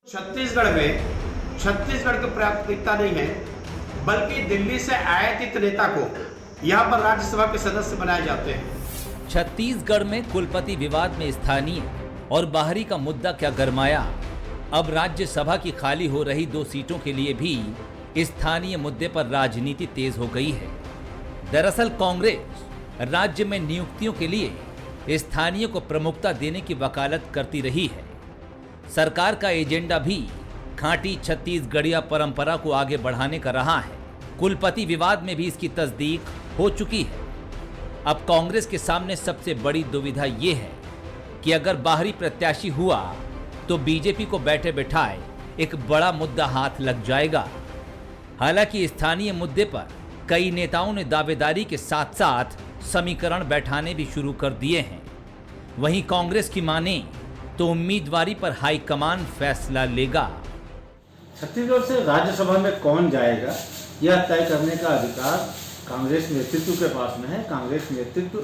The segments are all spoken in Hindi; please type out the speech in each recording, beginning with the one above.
छत्तीसगढ़ में छत्तीसगढ़ की प्राथमिकता नहीं है, बल्कि दिल्ली से आयातित नेता को यहाँ पर राज्यसभा के सदस्य बनाए जाते हैं। छत्तीसगढ़ में कुलपति विवाद में स्थानीय और बाहरी का मुद्दा क्या गरमाया। अब राज्यसभा की खाली हो रही 2 सीटों के लिए भी स्थानीय मुद्दे पर राजनीति तेज हो गई है। दरअसल कांग्रेस राज्य में नियुक्तियों के लिए स्थानीय को प्रमुखता देने की वकालत करती रही है। सरकार का एजेंडा भी खांटी छत्तीसगढ़िया परंपरा को आगे बढ़ाने का रहा है। कुलपति विवाद में भी इसकी तस्दीक हो चुकी है। अब कांग्रेस के सामने सबसे बड़ी दुविधा ये है कि अगर बाहरी प्रत्याशी हुआ तो बीजेपी को बैठे बिठाए एक बड़ा मुद्दा हाथ लग जाएगा। हालांकि स्थानीय मुद्दे पर कई नेताओं ने दावेदारी के साथ साथ समीकरण बैठाने भी शुरू कर दिए हैं। वहीं कांग्रेस की माने तो उम्मीदवारी पर हाईकमान फैसला लेगा। छत्तीसगढ़ से राज्यसभा में कौन जाएगा यह तय करने का अधिकार कांग्रेस नेतृत्व के पास में है। कांग्रेस नेतृत्व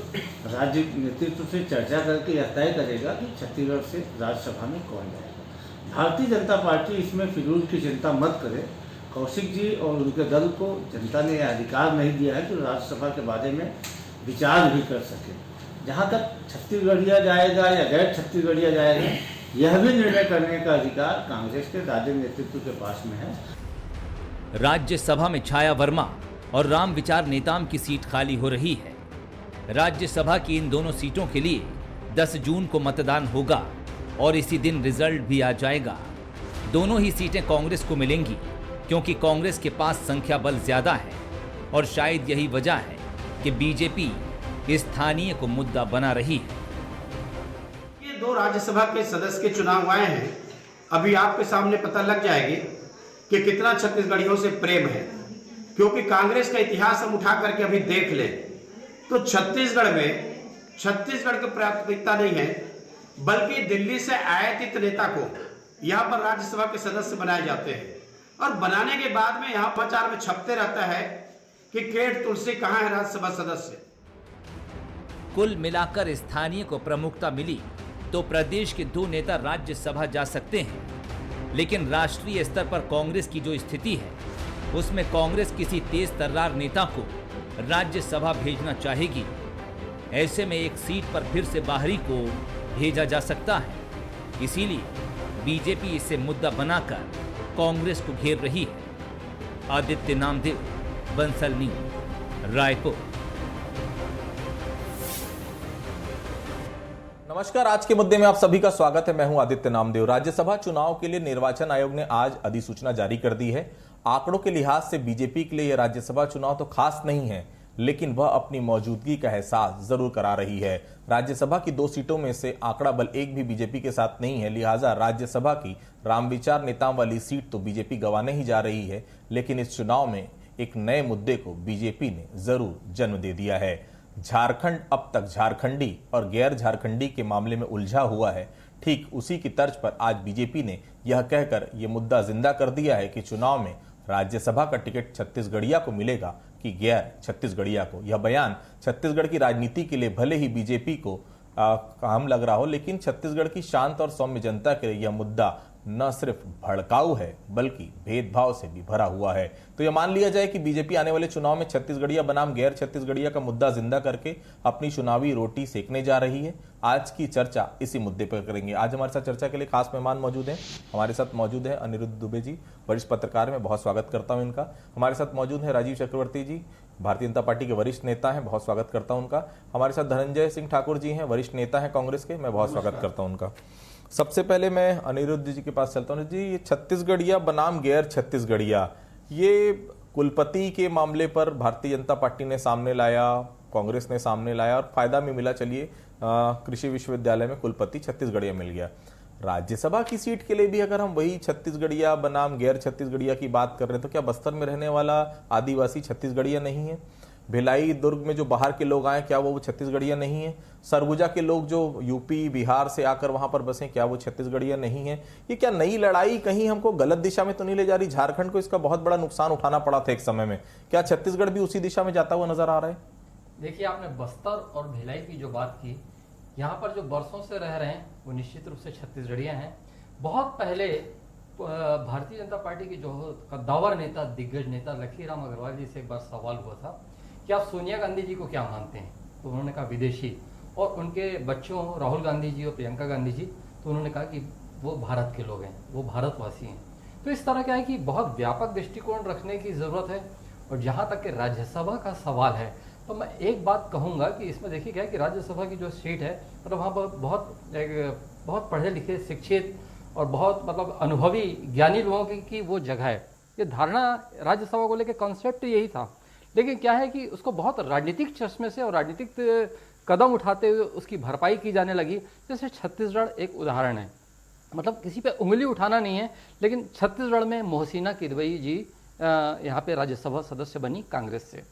राज्य नेतृत्व से चर्चा करके यह तय करेगा कि छत्तीसगढ़ से राज्यसभा में कौन जाएगा। भारतीय जनता पार्टी इसमें फिजूल की चिंता मत करे। कौशिक जी और उनके दल को जनता ने यह अधिकार नहीं दिया है कि राज्यसभा के बारे में विचार भी कर सके। जहाँ तक छत्तीसगढ़िया जाएगा या गैर छत्तीसगढ़िया जाएगा, यह भी निर्णय करने का अधिकार कांग्रेस के राज्य नेतृत्व के पास में है। राज्यसभा में छाया वर्मा और राम विचार नेताम की सीट खाली हो रही है। राज्यसभा की इन दोनों सीटों के लिए 10 जून को मतदान होगा और इसी दिन रिजल्ट भी आ जाएगा। दोनों ही सीटें कांग्रेस को मिलेंगी क्योंकि कांग्रेस के पास संख्या बल ज्यादा है और शायद यही वजह है कि बीजेपी स्थानीय को मुद्दा बना रही है। ये 2 राज्यसभा के सदस्य के चुनाव आए हैं। अभी आपके सामने पता लग जाएगी कि कितना छत्तीसगढ़ियों से प्रेम है, क्योंकि कांग्रेस का इतिहास हम उठा करके अभी देख ले तो छत्तीसगढ़ की प्राथमिकता नहीं है, बल्कि दिल्ली से आयातित नेता को यहाँ पर राज्यसभा के सदस्य बनाए जाते हैं और बनाने के बाद में यहाँ प्रचार में छपते रहता है कि केट तुलसी कहाँ है राज्यसभा सदस्य। कुल मिलाकर स्थानीय को प्रमुखता मिली तो प्रदेश के 2 नेता राज्यसभा जा सकते हैं, लेकिन राष्ट्रीय स्तर पर कांग्रेस की जो स्थिति है उसमें कांग्रेस किसी तेज तर्रार नेता को राज्यसभा भेजना चाहेगी। ऐसे में एक सीट पर फिर से बाहरी को भेजा जा सकता है। इसीलिए बीजेपी इसे मुद्दा बनाकर कांग्रेस को घेर रही है। आदित्य नामदेव, बंसल न्यूज, रायपुर। नमस्कार, आज के मुद्दे में आप सभी का स्वागत है। मैं हूं आदित्य नामदेव। राज्यसभा चुनाव के लिए निर्वाचन आयोग ने आज अधिसूचना जारी कर दी है। आंकड़ों के लिहाज से बीजेपी के लिए यह राज्यसभा चुनाव तो खास नहीं है, लेकिन वह अपनी मौजूदगी का एहसास जरूर करा रही है। राज्यसभा की 2 सीटों में से आंकड़ा बल एक भी बीजेपी के साथ नहीं है, लिहाजा राज्यसभा की रामविचार नेताओं वाली सीट तो बीजेपी गंवाने ही जा रही है। लेकिन इस चुनाव में एक नए मुद्दे को बीजेपी ने जरूर जन्म दे दिया है। झारखंड अब तक झारखंडी और गैर झारखंडी के मामले में उलझा हुआ है। ठीक उसी की तर्ज पर आज बीजेपी ने यह कहकर यह मुद्दा जिंदा कर दिया है कि चुनाव में राज्यसभा का टिकट छत्तीसगढ़िया को मिलेगा कि गैर छत्तीसगढ़िया को। यह बयान छत्तीसगढ़ की राजनीति के लिए भले ही बीजेपी को काम लग रहा हो, लेकिन छत्तीसगढ़ की शांत और सौम्य जनता के लिए यह मुद्दा न सिर्फ भड़काऊ है बल्कि भेदभाव से भी भरा हुआ है। तो यह मान लिया जाए कि बीजेपी आने वाले चुनाव में छत्तीसगढ़िया बनाम गैर छत्तीसगढ़िया का मुद्दा जिंदा करके अपनी चुनावी रोटी सेकने जा रही है। आज की चर्चा इसी मुद्दे पर करेंगे। आज हमारे साथ चर्चा के लिए खास मेहमान मौजूद हैं। हमारे साथ मौजूद है अनिरुद्ध दुबे जी, वरिष्ठ पत्रकार। मैं बहुत स्वागत करता हूं इनका। हमारे साथ मौजूद है राजीव चक्रवर्ती जी, भारतीय जनता पार्टी के वरिष्ठ नेता हैं। बहुत स्वागत करता हूं उनका। हमारे साथ धनंजय सिंह ठाकुर जी हैं, वरिष्ठ नेता हैं कांग्रेस के। मैं बहुत स्वागत करता हूं उनका। सबसे पहले मैं अनिरुद्ध जी के पास चलता हूँ। जी, ये छत्तीसगढ़िया बनाम गैर छत्तीसगढ़िया, ये कुलपति के मामले पर भारतीय जनता पार्टी ने सामने लाया, कांग्रेस ने सामने लाया और फायदा में मिला। चलिए, कृषि विश्वविद्यालय में कुलपति छत्तीसगढ़िया मिल गया। राज्यसभा की सीट के लिए भी अगर हम वही छत्तीसगढ़िया बनाम गैर छत्तीसगढ़िया की बात कर रहे हैं तो क्या बस्तर में रहने वाला आदिवासी छत्तीसगढ़िया नहीं है? भिलाई दुर्ग में जो बाहर के लोग आए, क्या वो छत्तीसगढ़िया नहीं है? सरगुजा के लोग जो यूपी बिहार से आकर वहां पर बसे, क्या वो छत्तीसगढ़िया नहीं है? ये क्या नई लड़ाई कहीं हमको गलत दिशा में तो नहीं ले जा रही? झारखंड को इसका बहुत बड़ा नुकसान उठाना पड़ा था एक समय में। क्या छत्तीसगढ़ भी उसी दिशा में जाता हुआ नजर आ रहा है? देखिए, आपने बस्तर और भिलाई की जो बात की, यहाँ पर जो बरसों से रह रहे हैं वो निश्चित रूप से छत्तीसगढ़िया हैं। बहुत पहले भारतीय जनता पार्टी के जो कद्दावर नेता, दिग्गज नेता लखीराम अग्रवाल जी से एक बार सवाल हुआ था कि आप सोनिया गांधी जी को क्या मानते हैं, तो उन्होंने कहा विदेशी, और उनके बच्चों राहुल गांधी जी और प्रियंका गांधी जी, तो उन्होंने कहा कि वो भारत के लोग हैं, वो भारतवासी हैं। तो इस तरह क्या है कि बहुत व्यापक दृष्टिकोण रखने की ज़रूरत है। और जहाँ तक कि राज्यसभा का सवाल है, तो मैं एक बात कहूँगा कि इसमें देखिए क्या है कि राज्यसभा की जो सीट है, मतलब वहाँ पर बहुत पढ़े लिखे, शिक्षित और बहुत मतलब अनुभवी ज्ञानी लोगों की वो जगह है। ये धारणा राज्यसभा को लेकर कॉन्सेप्ट यही था, लेकिन क्या है कि उसको बहुत राजनीतिक चश्मे से और राजनीतिक कदम उठाते हुए उसकी भरपाई की जाने लगी। जैसे छत्तीसगढ़ एक उदाहरण है, मतलब किसी पे उंगली उठाना नहीं है, लेकिन छत्तीसगढ़ में मोहसिना किदवई जी यहाँ पे राज्यसभा सदस्य बनी कांग्रेस से।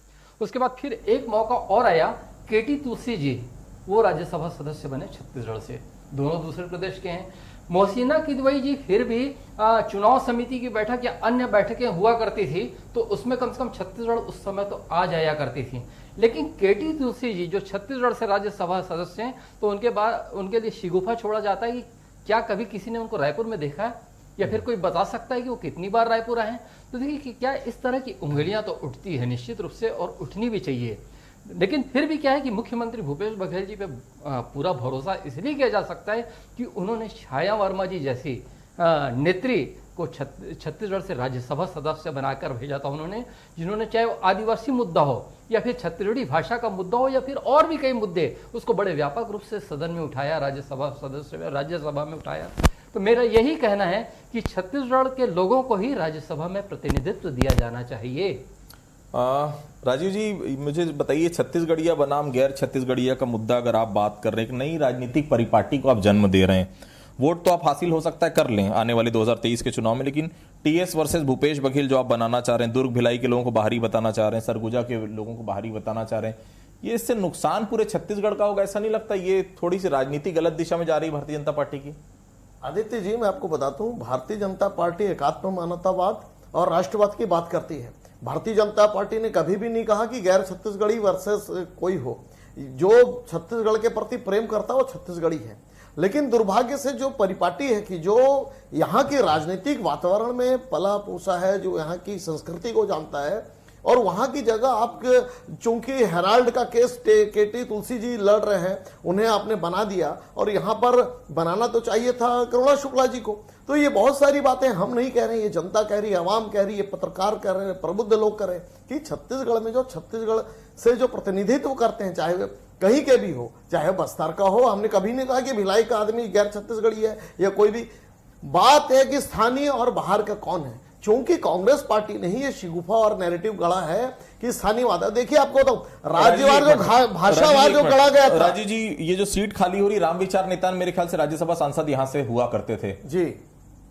उसके बाद फिर एक मौका और आया, केटी तुलसी जी वो राज्यसभा सदस्य बने छत्तीसगढ़ से, दोनों दूसरे प्रदेश के हैं। मोहसिना किदवई जी फिर भी चुनाव समिति की बैठक या अन्य बैठकें हुआ करती थी, तो उसमें कम से कम छत्तीसगढ़ उस समय तो आ जाया करती थी। लेकिन केटी तुलसी जी जो छत्तीसगढ़ से राज्यसभा सदस्य हैं, तो उनके बाद उनके लिए शिगुफा छोड़ा जाता है कि क्या कभी किसी ने उनको रायपुर में देखा है, या फिर कोई बता सकता है कि वो कितनी बार रायपुर आए हैं। तो देखिए कि क्या इस तरह की उंगलियां तो उठती है निश्चित रूप से, और उठनी भी चाहिए। लेकिन फिर भी क्या है कि मुख्यमंत्री भूपेश बघेल जी पे पूरा भरोसा इसलिए किया जा सकता है कि उन्होंने छाया वर्मा जी जैसी नेत्री को छत्तीसगढ़ से राज्यसभा सदस्य बनाकर भेजा था उन्होंने, जिन्होंने चाहे वो आदिवासी मुद्दा हो या फिर छत्तीसगढ़ी भाषा का मुद्दा हो या फिर और भी कई मुद्दे, उसको बड़े व्यापक रूप से सदन में उठाया, राज्यसभा में उठाया। तो मेरा यही कहना है कि छत्तीसगढ़ के लोगों को ही राज्यसभा में प्रतिनिधित्व दिया जाना चाहिए। राजीव जी, मुझे बताइए, छत्तीसगढ़िया बनाम गैर छत्तीसगढ़िया का मुद्दा अगर आप बात कर रहे हैं, एक नई राजनीतिक परिपाटी को आप जन्म दे रहे हैं, वोट तो आप हासिल हो सकता है कर लें आने वाले 2023 के चुनाव में, लेकिन टीएस वर्सेस भूपेश बघेल जो आप बनाना चाह रहे हैं, दुर्ग भिलाई के लोगों को बाहरी बताना चाह रहे हैं, सरगुजा के लोगों को बाहरी बताना चाह रहे हैं, ये इससे नुकसान पूरे छत्तीसगढ़ का होगा? ऐसा नहीं लगता ये थोड़ी सी राजनीति गलत दिशा में जा रही है भारतीय जनता पार्टी की? आदित्य जी, मैं आपको बताता हूं, भारतीय जनता पार्टी एकात्म मानवतावाद और राष्ट्रवाद की बात करती है। भारतीय जनता पार्टी ने कभी भी नहीं कहा कि गैर छत्तीसगढ़ी वर्सेस कोई हो। जो छत्तीसगढ़ के प्रति प्रेम करता है वो छत्तीसगढ़ी है। लेकिन दुर्भाग्य से जो परिपाटी है कि जो यहाँ के राजनीतिक वातावरण में पला पूसा है, जो यहाँ की संस्कृति को जानता है, और वहां की जगह आप चूंकि हेराल्ड का केस केटी तुलसी जी लड़ रहे हैं, उन्हें आपने बना दिया, और यहां पर बनाना तो चाहिए था करुणा शुक्ला जी को। तो ये बहुत सारी बातें हम नहीं कह रहे, ये जनता कह रही है, आवाम कह रही है, पत्रकार कह रहे हैं, प्रबुद्ध लोग कह रहे हैं कि छत्तीसगढ़ में जो छत्तीसगढ़ से जो प्रतिनिधित्व करते हैं, चाहे कहीं के भी हो, चाहे बस्तर का हो, हमने कभी नहीं कहा कि भिलाई का आदमी गैर छत्तीसगढ़ी है या कोई भी। बात है कि स्थानीय और बाहर का कौन है। चूंकि कांग्रेस पार्टी ने ही ये शिगुफा और नैरेटिव गढ़ा है कि स्थानीयवाद, देखिए आपको तो राज्यवाद जो भाषावाद जो गढ़ा गया था। राजीव जी, ये जो सीट खाली हो रही, रामविचार नेतान मेरे ख्याल से राज्यसभा सांसद यहां से हुआ करते थे जी,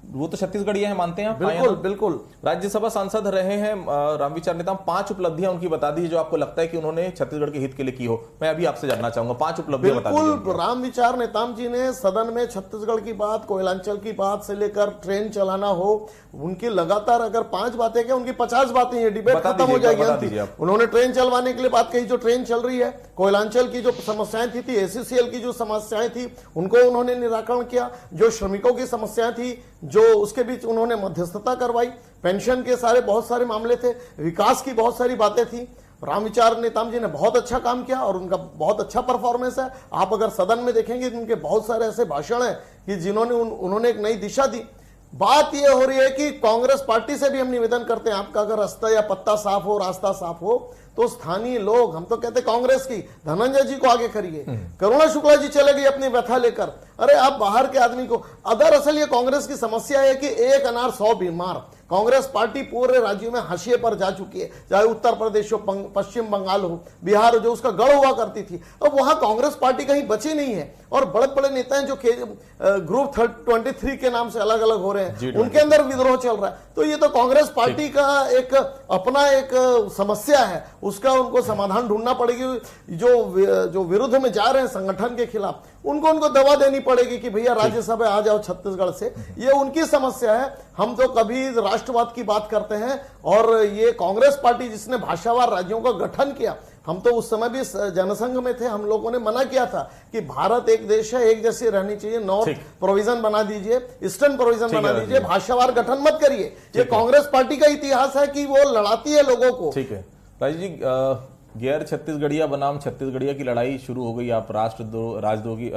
वो तो छत्तीसगढ़िया है, मानते हैं आप? बिल्कुल बिल्कुल। राज्यसभा सांसद रहे हैं रामविचार नेताम, 5 उपलब्धियां उनकी बता दी जो आपको लगता है कि उन्होंने छत्तीसगढ़ के हित के लिए की हो। मैं अभी आपसे जानना चाहूंगा, 5 उपलब्धियां बता दीजिए। बिल्कुल, रामविचार नेताम जी ने सदन में छत्तीसगढ़ की बात, कोयलांचल की बात से लेकर ट्रेन चलाना हो, उनकी लगातार अगर 5 बातें क्या उनकी 50 बातें, ये डिबेट खत्म हो जाएगी। उन्होंने ट्रेन चलवाने के लिए बात कही, जो ट्रेन चल रही है, कोयलांचल की जो समस्याएं थी, एसीसीएल की जो समस्याएं थी उनको उन्होंने निराकरण किया, जो श्रमिकों की समस्याएं थी जो उसके बीच उन्होंने मध्यस्थता करवाई, पेंशन के सारे बहुत सारे मामले थे, विकास की बहुत सारी बातें थी। रामविचार नेताम जी ने बहुत अच्छा काम किया और उनका बहुत अच्छा परफॉर्मेंस है। आप अगर सदन में देखेंगे तो उनके बहुत सारे ऐसे भाषण हैं कि जिन्होंने उन्होंने एक नई दिशा दी। बात यह हो रही है कि कांग्रेस पार्टी से भी हम निवेदन करते हैं, आपका अगर रास्ता या पत्ता साफ हो, रास्ता साफ हो, तो स्थानीय लोग, हम तो कहते कांग्रेस की, धनंजय जी को आगे करिए। करुणा शुक्ला जी चले गई अपनी व्यथा लेकर, अरे आप बाहर के आदमी को। असल ये कांग्रेस की समस्या है कि एक अनार 100 बीमार। कांग्रेस पार्टी पूरे राज्यों में हाशिए पर जा चुकी है, चाहे उत्तर प्रदेश हो, पश्चिम बंगाल हो, बिहार हो, जो उसका गढ़ हुआ करती थी, अब वहां कांग्रेस पार्टी कहीं बची नहीं है। और बड़े बड़े नेता हैं जो ग्रुप 23 के नाम से अलग अलग हो रहे हैं, उनके अंदर विद्रोह चल रहा है। तो ये तो कांग्रेस पार्टी का एक अपना एक समस्या है, उसका उनको समाधान ढूंढना पड़ेगी। जो विरुद्ध में जा रहे हैं संगठन के खिलाफ, उनको दवा देनी पड़ेगी कि भैया राज्यसभा आ जाओ छत्तीसगढ़ से। ये उनकी समस्या है। हम तो कभी राष्ट्रवाद की बात करते हैं, और ये कांग्रेस पार्टी जिसने भाषावार राज्यों का गठन किया, हम तो उस समय भी जनसंघ में थे, हम लोगों ने मना किया था कि भारत एक देश है, एक जैसी रहनी चाहिए, नॉर्थ प्रोविजन बना दीजिए, ईस्टर्न प्रोविजन बना दीजिए, भाषावार गठन मत करिए। ये कांग्रेस पार्टी का इतिहास है कि वो लड़ाती है लोगों को। ठीक है राजीव जी, गैर छत्तीसगढ़िया बनाम छत्तीसगढ़िया की लड़ाई शुरू हो गई। आप राजद्रोह की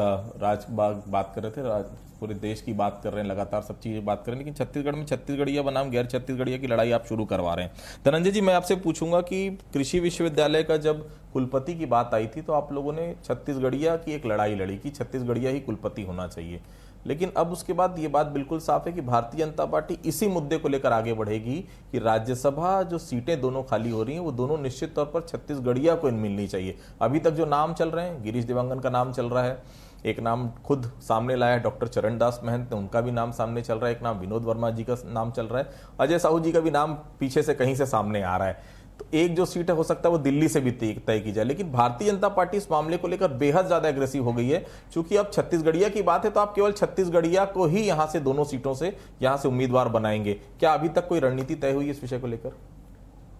बात कर रहे थे, पूरे देश की बात कर रहे हैं, लगातार सब चीजें बात कर रहे हैं, लेकिन छत्तीसगढ़ में छत्तीसगढ़िया बनाम गैर छत्तीसगढ़िया की लड़ाई आप शुरू करवा रहे हैं। धनंजय जी, मैं आपसे पूछूंगा कि कृषि विश्वविद्यालय का जब कुलपति की बात आई थी तो आप लोगों ने छत्तीसगढ़िया की एक लड़ाई लड़ी कि छत्तीसगढ़िया ही कुलपति होना चाहिए, लेकिन अब उसके बाद ये बात बिल्कुल साफ है कि भारतीय जनता पार्टी इसी मुद्दे को लेकर आगे बढ़ेगी कि राज्यसभा जो सीटें दोनों खाली हो रही हैं वो दोनों निश्चित तौर पर छत्तीसगढ़िया को मिलनी चाहिए। अभी तक जो नाम चल रहे हैं, गिरीश देवांगन का नाम चल रहा है, एक नाम खुद सामने लाया है डॉक्टर चरणदास महंत, उनका भी नाम सामने चल रहा है, एक नाम विनोद वर्मा जी का नाम चल रहा है, अजय साहू जी का भी नाम पीछे से कहीं से सामने आ रहा है। तो एक जो सीट है हो सकता है वो दिल्ली से भी तय की जाए, लेकिन भारतीय जनता पार्टी इस मामले को लेकर बेहद ज्यादा एग्रेसिव हो गई है। चूंकि अब छत्तीसगढ़िया की बात है तो आप केवल छत्तीसगढ़िया को ही यहां से दोनों सीटों से यहां से उम्मीदवार बनाएंगे। क्या अभी तक कोई रणनीति तय हुई इस विषय को लेकर?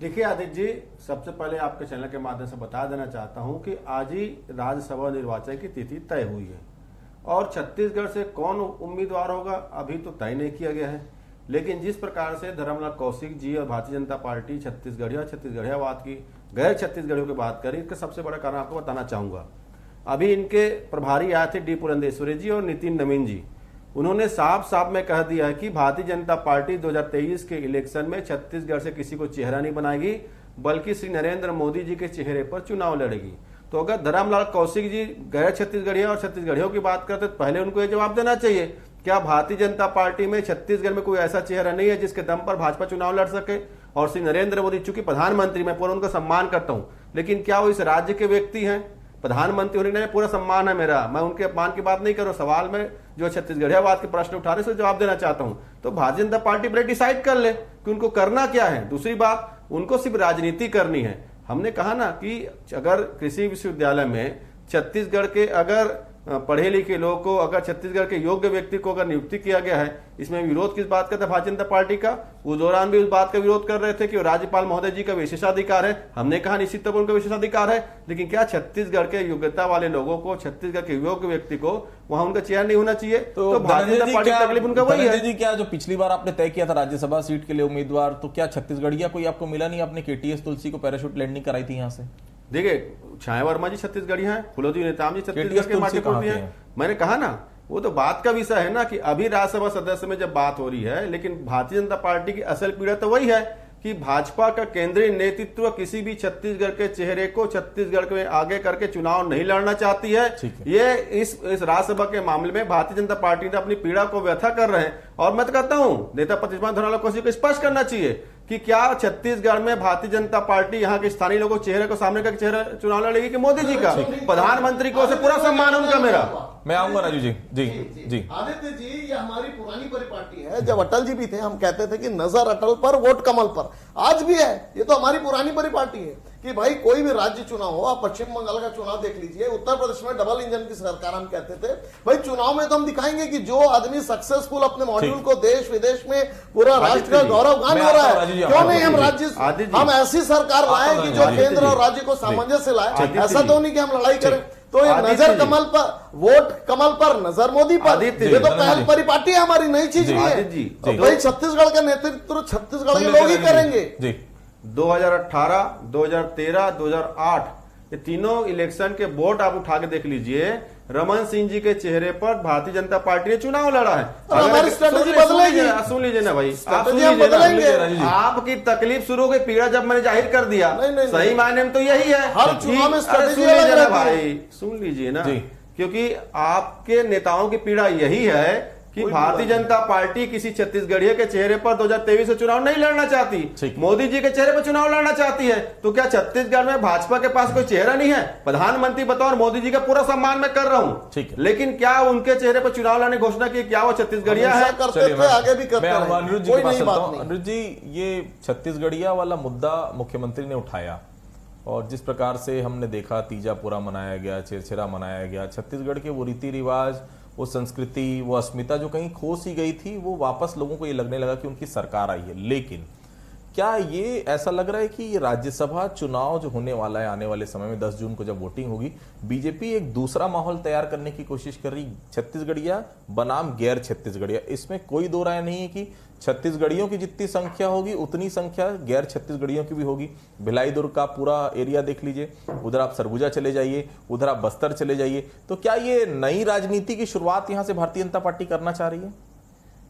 देखिए आदित्य जी, सबसे पहले आपके चैनल के माध्यम से बता देना चाहता हूं कि आज ही राज्यसभा निर्वाचन की तिथि तय हुई है और छत्तीसगढ़ से कौन उम्मीदवार होगा अभी तो तय नहीं किया गया है। लेकिन जिस प्रकार से धर्मलाल कौशिक जी और भारतीय जनता पार्टी छत्तीसगढ़ियावाद की, गैर छत्तीसगढ़ियों की बात करी, इसका सबसे बड़ा कारण आपको बताना चाहूंगा। अभी इनके प्रभारी आए थे डी पुरंदेश्वरी जी और नितिन नवीन जी, उन्होंने साफ साफ में कह दिया है कि भारतीय जनता पार्टी 2023 के इलेक्शन में छत्तीसगढ़ से किसी को चेहरा नहीं बनाएगी, बल्कि श्री नरेंद्र मोदी जी के चेहरे पर चुनाव लड़ेगी। तो अगर धर्मलाल कौशिक जी गैर छत्तीसगढ़िया और छत्तीसगढ़ियों की बात करते तो पहले उनको ये जवाब देना चाहिए, क्या भारतीय जनता पार्टी में छत्तीसगढ़ में कोई ऐसा चेहरा नहीं है जिसके दम पर भाजपा चुनाव लड़ सके? और श्री नरेंद्र मोदी चूंकि प्रधानमंत्री, मैं पूरा उनका सम्मान करता हूं, लेकिन क्या वो इस राज्य के व्यक्ति हैं? प्रधानमंत्री होने का पूरा सम्मान है मेरा, मैं उनके अपमान की बात नहीं कर रहा, सवाल में जो छत्तीसगढ़ियावाद के प्रश्न उठा रहे जवाब देना चाहता हूं। तो भारतीय जनता पार्टी पहले डिसाइड कर ले कि उनको करना क्या है। दूसरी बात, उनको सिर्फ राजनीति करनी है। हमने कहा ना कि अगर कृषि विश्वविद्यालय में छत्तीसगढ़ के अगर पढ़े लिखे लोग को, अगर छत्तीसगढ़ के योग्य व्यक्ति को अगर नियुक्ति किया गया है, इसमें विरोध किस बात का था भारतीय जनता पार्टी का? उस दौरान भी उस बात का विरोध कर रहे थे कि राज्यपाल महोदय जी का विशेषाधिकार है। हमने कहा निश्चित तौर पर उनका विशेषाधिकार है, लेकिन क्या छत्तीसगढ़ के योग्यता वाले लोगों को, छत्तीसगढ़ के योग्य व्यक्ति को वहां उनका चयन नहीं होना चाहिए? तो भारतीय जनता पार्टी की तकलीफ उनका वही है। जी, क्या जो पिछली बार आपने तय किया था राज्यसभा सीट के लिए उम्मीदवार, तो क्या छत्तीसगढ़िया कोई आपको मिला नहीं? आपने केटीएस तुलसी को पैराशूट लैंडिंग कराई थी यहाँ से। देखिए, छाया वर्मा जी छत्तीसगढ़िया हैं, फुलोजी नेताम जी छत्तीसगढ़ के माटी पुरती हैं। मैंने कहा ना, वो तो बात का विषय है ना कि अभी राज्यसभा सदस्य में जब बात हो रही है, लेकिन भारतीय जनता पार्टी की असल पीड़ा तो वही है कि भाजपा का केंद्रीय नेतृत्व किसी भी छत्तीसगढ़ के चेहरे को छत्तीसगढ़ में आगे करके चुनाव नहीं लड़ना चाहती है। ये इस राज्यसभा के मामले में भारतीय जनता पार्टी ने अपनी पीड़ा को व्यथा कर रहे हैं। और मैं तो कहता हूं नेता प्रतिपक्ष धर्मलाल कौशिक को स्पष्ट करना चाहिए कि क्या छत्तीसगढ़ में भारतीय जनता पार्टी यहाँ के स्थानीय लोगों के चेहरे को सामने करके चेहरा चुनाव लड़ेगी कि मोदी जी का? प्रधानमंत्री को से पूरा सम्मान उनका मेरा। मैं आऊंगा राजू जी। जी जी आदित्य जी, ये हमारी पुरानी पार्टी है। जब अटल जी भी थे हम कहते थे कि नजर अटल पर वोट कमल पर, आज भी है। ये तो हमारी पुरानी पार्टी है कि भाई कोई भी राज्य चुनाव हो, आप पश्चिम बंगाल का चुनाव देख लीजिए, उत्तर प्रदेश में डबल इंजन की सरकार हम कहते थे, भाई चुनाव में तो हम दिखाएंगे कि जो आदमी सक्सेसफुल अपने मॉड्यूल को देश विदेश में पूरा राष्ट्र का गौरव गान हो रहा है, क्यों नहीं हम ऐसी सरकार लाए कि जो केंद्र और राज्य को सामंजस्य लाए। ऐसा तो नहीं कि हम लड़ाई करें। तो ये नजर कमल पर, वोट कमल पर, नजर मोदी पर, ये तो पहल परिपाटी है हमारी, नई चीज नहीं है। भाई छत्तीसगढ़ का नेतृत्व छत्तीसगढ़ के लोग ही करेंगे। 2018, 2013, 2008 ये तीनों इलेक्शन के वोट आप उठा के देख लीजिए, रमन सिंह जी के चेहरे पर भारतीय जनता पार्टी ने चुनाव लड़ा है। हमारी स्ट्रेटेजी बदलेगी। सुन लीजिए ना भाई, आप सुन लीजिए ना, आपकी तकलीफ शुरू हो गई, पीड़ा जब मैंने जाहिर कर दिया, सही मायने में तो यही है। हर चुनाव में स्ट्रेटेजी भाई सुन लीजिए ना, क्योंकि आपके नेताओं की पीड़ा यही है कि भारतीय जनता पार्टी किसी छत्तीसगढ़िया के चेहरे पर 2023 से चुनाव नहीं लड़ना चाहती, मोदी जी के चेहरे पर चुनाव लड़ना चाहती है। तो क्या छत्तीसगढ़ में भाजपा के पास कोई चेहरा नहीं है? प्रधानमंत्री बतौर मोदी जी का पूरा सम्मान मैं कर रहा हूं, लेकिन क्या उनके चेहरे पर चुनाव लड़ने की घोषणा की? क्या वो छत्तीसगढ़िया है? आगे भी करते हैं। अनिरुद्ध जी, ये छत्तीसगढ़िया वाला मुद्दा मुख्यमंत्री ने उठाया और जिस प्रकार से हमने देखा तीजापुरा मनाया गया, चिरचिरा मनाया गया, छत्तीसगढ़ के वो रीति रिवाज, वो संस्कृति, वो अस्मिता जो कहीं खो सी गई थी, वो वापस लोगों को ये लगने लगा कि उनकी सरकार आई है। लेकिन क्या ये ऐसा लग रहा है कि ये राज्यसभा चुनाव जो होने वाला है आने वाले समय में 10 जून को जब वोटिंग होगी, बीजेपी एक दूसरा माहौल तैयार करने की कोशिश कर रही, छत्तीसगढ़िया बनाम गैर छत्तीसगढ़िया? इसमें कोई दो राय नहीं है कि छत्तीसगढ़ियों की जितनी संख्या होगी उतनी संख्या गैर छत्तीसगढ़ियों की भी होगी। भिलाई दुर्ग का पूरा एरिया देख लीजिए, उधर आप सरगुजा चले जाइए, उधर आप बस्तर चले जाइए। तो क्या ये नई राजनीति की शुरुआत यहां से भारतीय जनता पार्टी करना चाह रही है?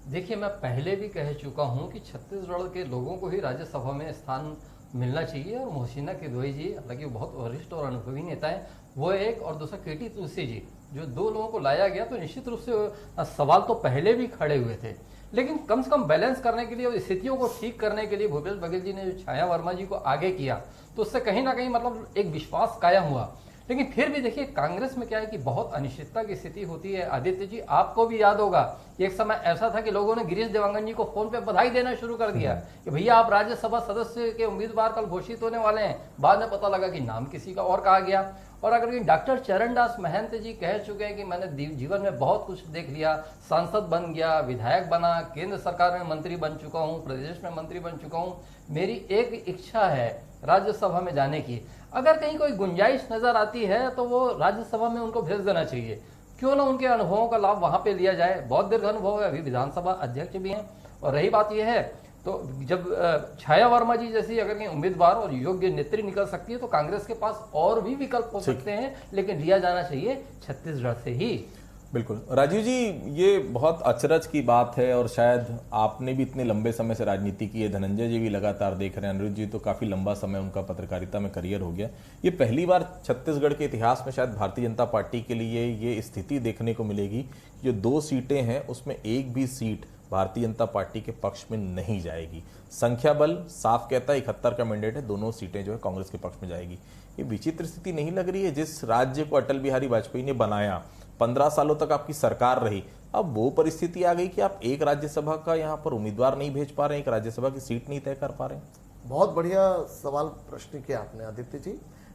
देखिए, मैं पहले भी कह चुका हूं कि छत्तीसगढ़ के लोगों को ही राज्यसभा में स्थान मिलना चाहिए। और मोहसिना किदवई जी, हालांकि वो बहुत वरिष्ठ और अनुभवी नेता है, वो एक, और दूसरा केटी तुलसी जी, जो दो लोगों को लाया गया, तो निश्चित रूप से सवाल तो पहले भी खड़े हुए थे, लेकिन कम से कम बैलेंस करने के लिए और स्थितियों को ठीक करने के लिए भूपेश बघेल जी ने जो छाया वर्मा जी को आगे किया, तो उससे कहीं ना कहीं मतलब एक विश्वास कायम हुआ। लेकिन फिर भी देखिए, कांग्रेस में क्या है कि बहुत अनिश्चितता की स्थिति होती है। आदित्य जी, आपको भी याद होगा, एक समय ऐसा था कि लोगों ने गिरीश देवांगन जी को फोन पे बधाई देना शुरू कर दिया कि भैया आप राज्यसभा सदस्य के उम्मीदवार कल घोषित होने वाले हैं। बाद में पता लगा कि नाम किसी का और कहा गया। और अगर डॉक्टर चरणदास महंत जी कह चुके हैं कि मैंने जीवन में बहुत कुछ देख लिया, सांसद बन गया, विधायक बना, केंद्र सरकार में मंत्री बन चुका हूँ, प्रदेश में मंत्री बन चुका हूँ, मेरी एक इच्छा है राज्यसभा में जाने की। अगर कहीं कोई गुंजाइश नजर आती है तो वो राज्यसभा में उनको भेज देना चाहिए। क्यों ना उनके अनुभवों का लाभ वहां पे लिया जाए। बहुत दीर्घ अनुभव है, अभी विधानसभा अध्यक्ष भी हैं। और रही बात यह है, तो जब छाया वर्मा जी जैसी अगर कहीं उम्मीदवार और योग्य नेत्री निकल सकती है तो कांग्रेस के पास और भी विकल्प हो सकते हैं, लेकिन लिया जाना चाहिए छत्तीसगढ़ से ही। बिल्कुल राजीव जी, ये बहुत अचरज की बात है और शायद आपने भी इतने लंबे समय से राजनीति की है, धनंजय जी भी लगातार देख रहे हैं, अनिरुद्ध जी तो काफी लंबा समय उनका पत्रकारिता में करियर हो गया। ये पहली बार छत्तीसगढ़ के इतिहास में शायद भारतीय जनता पार्टी के लिए ये स्थिति देखने को मिलेगी, जो 2 सीटें हैं उसमें एक भी सीट भारतीय जनता पार्टी के पक्ष में नहीं जाएगी। संख्या बल साफ कहता है 71 का मैंडेट है, दोनों सीटें जो है कांग्रेस के पक्ष में जाएगी। ये विचित्र स्थिति नहीं लग रही है? जिस राज्य को अटल बिहारी वाजपेयी ने बनाया, 15 सालों तक आपकी सरकार रही, अब वो परिस्थिति आ गई कि आप एक राज्यसभा का यहाँ पर उम्मीदवार नहीं भेज पा रहे हैं, एक राज्यसभा की सीट नहीं तय कर पा रहे हैं। बहुत बढ़िया सवाल प्रश्न किया आपने आदित्य जी।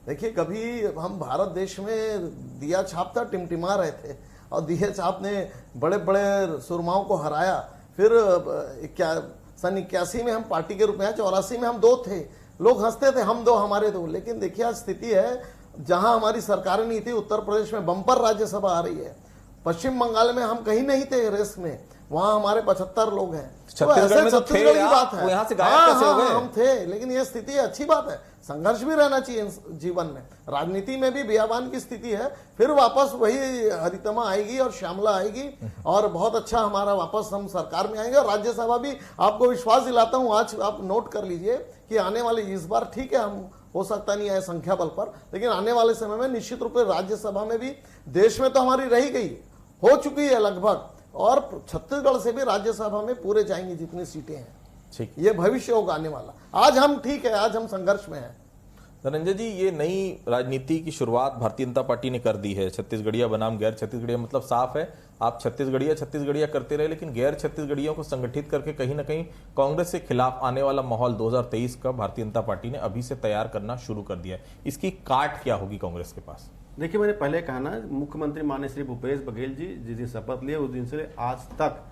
देखिए, कभी हम भारत देश में दिया छाप था, टिमटिमा रहे थे, और दिया छाप ने बड़े बड़े सुरमाओं को हराया। फिर सन 81 में हम पार्टी के रूप में, 84 में हम 2 थे, लोग हंसते थे, हम 2 हमारे 2। लेकिन देखिए, आज स्थिति है जहां हमारी सरकार नहीं थी, उत्तर प्रदेश में बम्पर राज्यसभा आ रही है, पश्चिम बंगाल में हम कहीं नहीं थे रेस में, वहां हमारे 75 लोग हैं। छत्तीसगढ़ में तो छत्तीसगढ़ की बात है, यहाँ से गायब कैसे हो गए? हम थे, लेकिन ये स्थिति अच्छी बात है। संघर्ष भी रहना चाहिए जीवन में, राजनीति में भी बियाबान की स्थिति है, फिर वापस वही हरितमा आएगी और श्यामला आएगी, और बहुत अच्छा हमारा वापस हम सरकार में आएंगे। और राज्यसभा भी आपको विश्वास दिलाता हूं, आज आप नोट कर लीजिए कि आने वाले इस बार ठीक है, हम हो सकता नहीं है संख्या बल पर, लेकिन आने वाले समय में निश्चित रूप से राज्यसभा में भी, देश में तो हमारी रही गई, हो चुकी है लगभग, और छत्तीसगढ़ से भी राज्यसभा में पूरे जाएंगे जितनी सीटें हैं। ठीक, ये भविष्य होगा आने वाला। आज हम ठीक है, आज हम संघर्ष में हैं। धनंजय जी, ये नई राजनीति की शुरुआत भारतीय जनता पार्टी ने कर दी है, छत्तीसगढ़िया बनाम गैर छत्तीसगढ़िया। मतलब साफ है, आप छत्तीसगढ़िया करते रहे, लेकिन गैर छत्तीसगढ़ियों को संगठित करके कहीं ना कहीं कांग्रेस के खिलाफ आने वाला माहौल 2023 का भारतीय जनता पार्टी ने अभी से तैयार करना शुरू कर दिया है। इसकी काट क्या होगी कांग्रेस के पास? देखिए, मैंने पहले कहा ना, मुख्यमंत्री माननीय श्री भूपेश बघेल जी जिस दिन शपथ लिए उस दिन से आज तक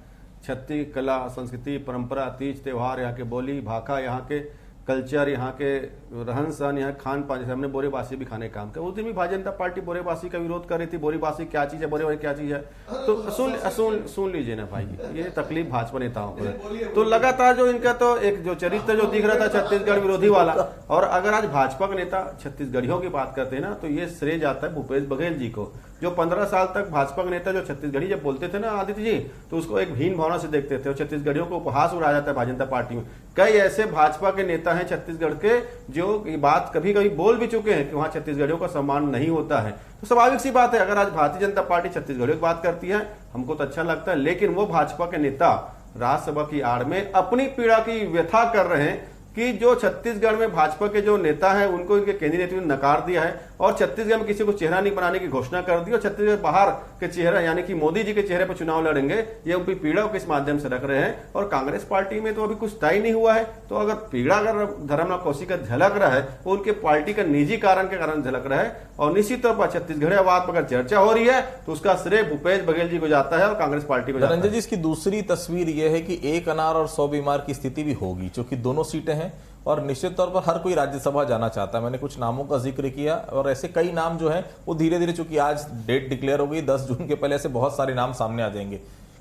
छत्तीस कला, संस्कृति, परंपरा, तीज त्योहार, यहाँ के बोली भाखा, यहाँ के कल्चर, यहाँ के रहन सहन, यहाँ खान पान, जैसे हमने बोरेबासी भी खाने का काम किया। उस दिन भी भारतीय जनता पार्टी बोरेबासी का विरोध कर रही थी। बोरेबासी क्या चीज है, बोरेबासी क्या चीज है, तो सुन लीजिए ना भाई, ये तकलीफ भाजपा नेताओं को है। तो लगातार जो इनका तो एक जो चरित्र जो दिख रहा था छत्तीसगढ़ विरोधी वाला, और अगर आज भाजपा के नेता छत्तीसगढ़ियों की बात करते हैं ना, तो ये श्रेय जाता है भूपेश बघेल जी को, जो 15 साल तक भाजपा के नेता जो छत्तीसगढ़ी जब बोलते थे ना आदित्य जी, तो उसको एक हीन भावना से देखते थे, और छत्तीसगढ़ियों को उपहास उड़ाया जाता है भारतीय जनता पार्टी में। कई ऐसे भाजपा के नेता हैं छत्तीसगढ़ के जो ये बात कभी कभी बोल भी चुके हैं कि वहां छत्तीसगढ़ियों का सम्मान नहीं होता है। तो स्वाभाविक सी बात है, अगर आज भारतीय जनता पार्टी छत्तीसगढ़ियों की बात करती है, हमको तो अच्छा लगता है, लेकिन वो भाजपा के नेता राज्यसभा की आड़ में अपनी पीड़ा की व्यथा कर रहे हैं कि जो छत्तीसगढ़ में भाजपा के जो नेता हैं उनको इनके केंद्रीय नेतृत्व ने नकार दिया है। और छत्तीसगढ़ में किसी को चेहरा नहीं बनाने की घोषणा कर दी और छत्तीसगढ़ बाहर के चेहरा यानी कि मोदी जी के चेहरे पर चुनाव लड़ेंगे, ये उनकी पीड़ा को किस माध्यम से रख रहे हैं। और कांग्रेस पार्टी में तो अभी कुछ तय नहीं हुआ है, तो अगर पीड़ा अगर धर्मलाल कौशिक का झलक रहा है वो उनके पार्टी का निजी कारण के कारण झलक रहा है। और निश्चित तौर पर छत्तीसगढ़वाद पर अगर चर्चा हो रही है तो उसका श्रेय भूपेश बघेल जी को जाता है और कांग्रेस पार्टी को जाता है। धनंजय जी, इसकी दूसरी तस्वीर यह है कि एक अनार और 100 बीमार की स्थिति भी होगी, क्योंकि दोनों सीटें हैं और निश्चित तौर पर हर कोई राज्यसभा जाना चाहता है। मैंने कुछ नामों का जिक्र किया और ऐसे कई नाम जो हैं वो धीरे धीरे, चूंकि आज डेट डिक्लेयर हो गई 10 जून के पहले, ऐसे बहुत सारे नाम सामने आ जाएंगे।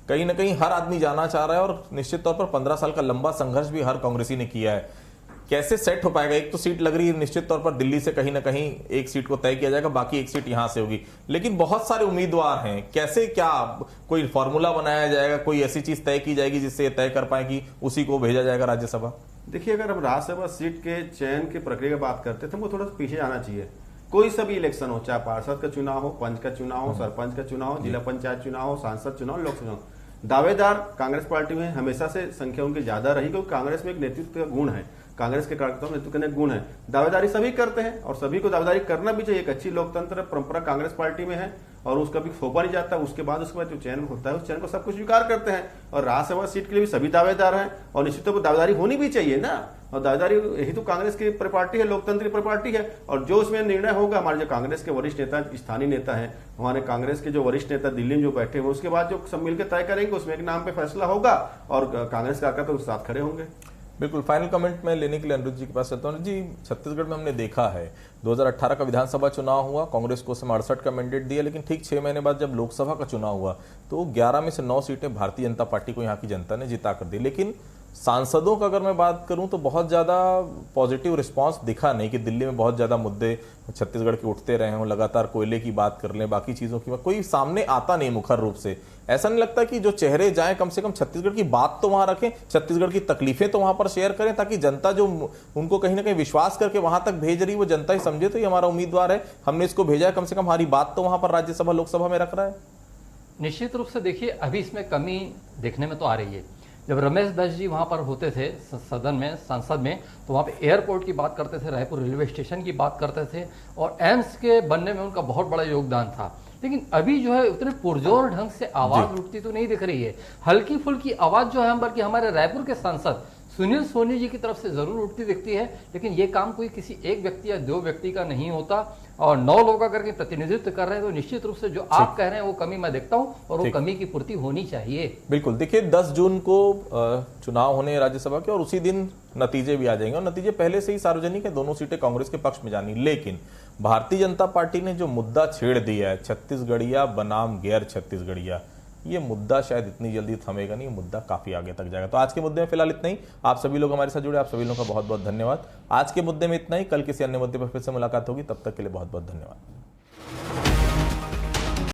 कहीं ना कहीं हर आदमी जाना चाह रहा है और निश्चित तौर पर 15 साल का लंबा संघर्ष भी हर कांग्रेसी ने किया है। कैसे सेट हो पाएगा? एक तो सीट लग रही है निश्चित तौर पर दिल्ली से कहीं ना कहीं एक सीट को तय किया जाएगा, बाकी एक सीट यहां से होगी, लेकिन बहुत सारे उम्मीदवार हैं। कैसे, क्या कोई फॉर्मूला बनाया जाएगा, कोई ऐसी चीज तय की जाएगी जिससे तय कर पाए कि उसी को भेजा जाएगा राज्यसभा? देखिए, अगर हम राज्यसभा सीट के चयन की प्रक्रिया की बात करते थे, वो थोड़ा सा पीछे जाना चाहिए। कोई सा भी इलेक्शन हो, चाहे पार्षद का चुनाव हो, पंच का चुनाव हो, सरपंच का चुनाव हो, जिला पंचायत चुनाव हो, सांसद चुनाव, लोक चुनाव, दावेदार कांग्रेस पार्टी में हमेशा से संख्या उनकी ज्यादा रही, क्योंकि कांग्रेस में एक नेतृत्व का गुण है, कांग्रेस के कार्यकर्ताओं में नेतृत्व का गुण है। दावेदारी सभी करते हैं और सभी को दावेदारी करना भी चाहिए। एक अच्छी लोकतंत्र परंपरा कांग्रेस पार्टी में है और उसका भी थोपा नहीं जाता। उसके बाद जो चयन होता है उस चयन को सब कुछ स्वीकार करते हैं और राज्यसभा सीट के लिए भी सभी दावेदार हैं और निश्चित तौर पर दावेदारी होनी भी चाहिए ना। और दावेदारी यही तो कांग्रेस की प्रपार्टी है, लोकतंत्र की प्रपार्टी है। और जो उसमें निर्णय होगा, हमारे जो कांग्रेस के वरिष्ठ नेता, स्थानीय नेता हैं, हमारे कांग्रेस के जो वरिष्ठ नेता दिल्ली में जो बैठे हुए, उसके बाद जो सब मिलकर तय करेंगे उसमें एक नाम पे फैसला होगा और कांग्रेस कार्यकर्ता उसके साथ खड़े होंगे। बिल्कुल। फाइनल कमेंट में लेने के लिए अनुरुद्ध जी के पास चलता हूँ। जी, छत्तीसगढ़ में हमने देखा है 2018 का विधानसभा चुनाव हुआ, कांग्रेस को 68 का मैंडेट दिया, लेकिन ठीक 6 महीने बाद जब लोकसभा का चुनाव हुआ तो 11 में से 9 सीटें भारतीय जनता पार्टी को यहाँ की जनता ने जिता कर दी। लेकिन सांसदों का अगर मैं बात करूं तो बहुत ज़्यादा पॉजिटिव रिस्पांस दिखा नहीं कि दिल्ली में बहुत ज़्यादा मुद्दे छत्तीसगढ़ के उठते रहे हों, लगातार कोयले की बात कर लें, बाकी चीज़ों की कोई सामने आता नहीं मुखर रूप से। ऐसा नहीं लगता कि जो चेहरे जाएं कम से कम छत्तीसगढ़ की बात तो वहां रखें, छत्तीसगढ़ की तकलीफें तो वहां पर शेयर करें, ताकि जनता जो उनको कहीं ना कहीं विश्वास करके वहां तक भेज रही वो जनता ही समझे तो ये हमारा उम्मीदवार है, हमने इसको भेजा है, कम से कम हमारी बात तो वहां पर राज्यसभा लोकसभा में रख रहा है। निश्चित रूप से देखिए, अभी इसमें कमी देखने में तो आ रही है। जब रमेश बैस जी वहाँ पर होते थे सदन में, संसद में, तो वहाँ पे एयरपोर्ट की बात करते थे, रायपुर रेलवे स्टेशन की बात करते थे और एम्स के बनने में उनका बहुत बड़ा योगदान था। लेकिन अभी जो है उतने पुरजोर ढंग से आवाज उठती तो नहीं दिख रही है। हल्की फुल्की आवाज जो है बल्कि हमारे रायपुर के सांसद सुनील सोनी जी की तरफ से जरूर उठती दिखती है, लेकिन ये काम कोई किसी एक व्यक्ति या 2 व्यक्ति का नहीं होता और 9 लोग अगर के प्रतिनिधित्व कर रहे हैं तो निश्चित रूप से जो आप कह रहे हैं वो कमी मैं देखता हूं और वो कमी की पूर्ति होनी चाहिए। बिल्कुल। देखिए, 10 जून को चुनाव होने राज्यसभा के और उसी दिन नतीजे भी आ जाएंगे और नतीजे पहले से ही सार्वजनिक है, दोनों सीटें कांग्रेस के पक्ष में जानी। लेकिन भारतीय जनता पार्टी ने जो मुद्दा छेड़ दिया है, छत्तीसगढ़िया बनाम गैर छत्तीसगढ़िया, ये मुद्दा शायद इतनी जल्दी थमेगा नहीं, मुद्दा काफी आगे तक जाएगा। तो आज के मुद्दे में फिलहाल इतना ही। आप सभी लोग हमारे साथ जुड़े, आप सभी लोगों का बहुत बहुत धन्यवाद। आज के मुद्दे में इतना ही, कल किसी अन्य मुद्दे पर फिर से मुलाकात होगी, तब तक के लिए बहुत बहुत धन्यवाद।